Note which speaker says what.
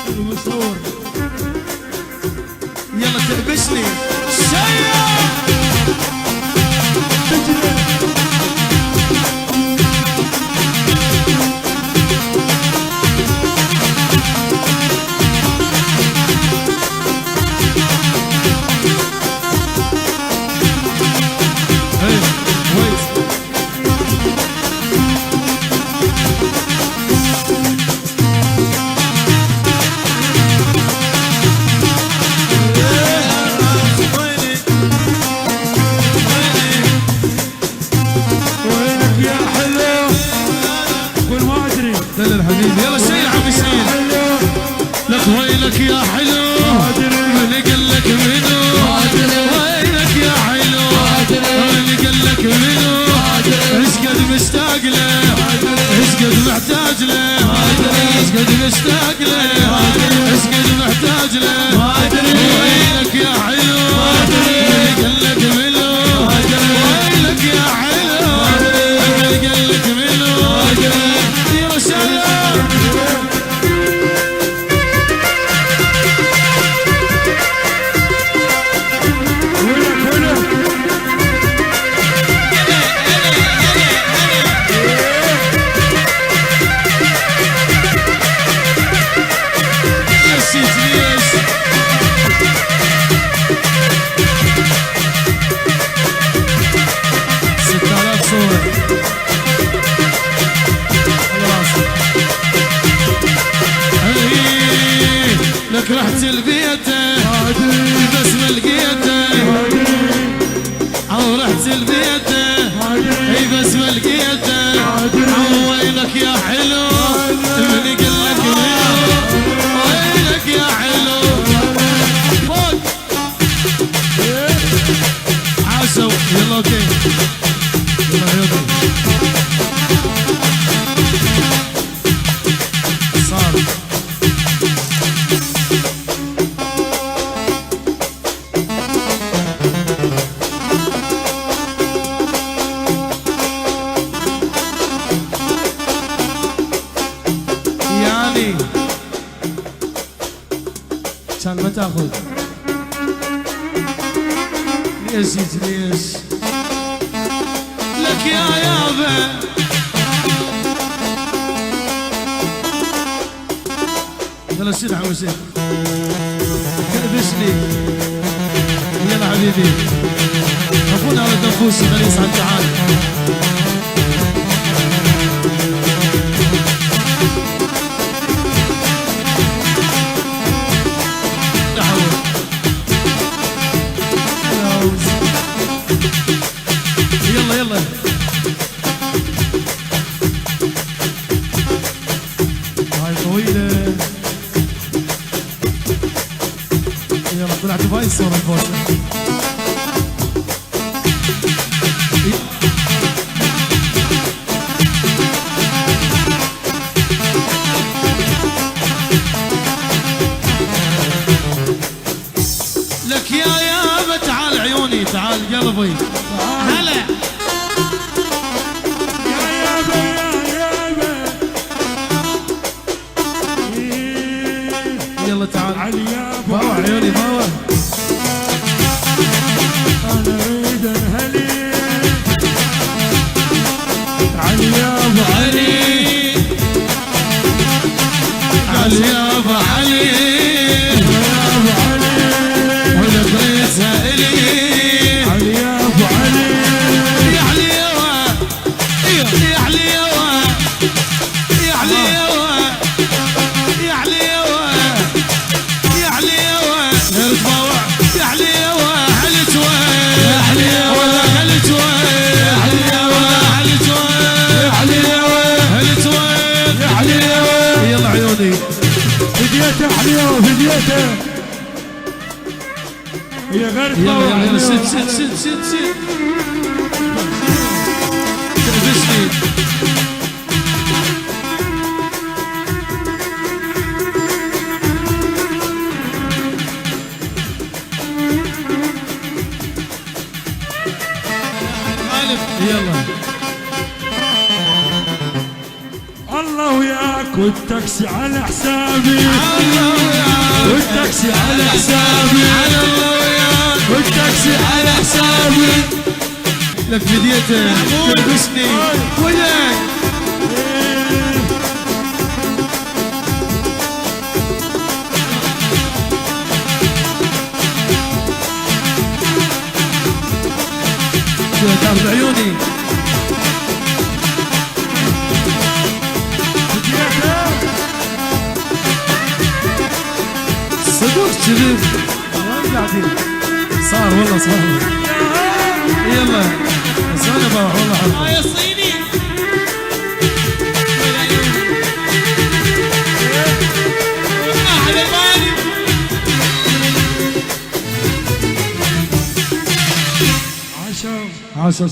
Speaker 1: المصور يلا تحبسني شيء ويلك يا حلو من قال لك منو ويلك يا حلو من قال لك منو ايش قد مشتاق له ايش قد محتاج له ايش قد مشتاق له ايش قد محتاج له ويلك يا حلو من قال لك منو ويلك يا حلو من قال لك منو يا رسالة لك رحت لبيته بس ما لقيته او رحت لبيته اي بس ما لقيته او ويلك يا حلو من قال لك ويلك يا حلو فوق عاشوا يلا اوكي يلا يلا صار كان ما تاخذ ليش ليش لك يا يابا يلا شيل حوسين كربشني يلا حبيبي عفونا على تنفوسي خليه يصعد تعال يلا يلا هاي طويلة يلا طلعت بهاي الصورة البوسة لك يا يابا تعال عيوني تعال قلبي هلا يلا تعال علي يابا باوع عيوني باوع انا اريد انهلي علي يابا علي علي يابا علي يابا علي ولا بريتها الي علي يابا علي يا علي يابا يا علي يابا يا علي يابا يا علي يابا يا علي يابا غير تباوع يا علي يابا علت وين يا علي يابا علت وين يا علي يابا علت وين يا علي يابا علت وين يا علي يابا يلا عيوني فديته حليوه فديته هي غير تباوع يلا سد سد سد سد سد تلبسني يلا الله وياك والتاكسي على حسابي الله حسابي على الله وياك والتاكسي على حسابي لك بديته تلبسني وياك تاخذ عيوني صدق كذب وين قاعدين صار والله صار يلا بس انا بروح والله حرب
Speaker 2: يا صيني احلى بالي
Speaker 1: عاشر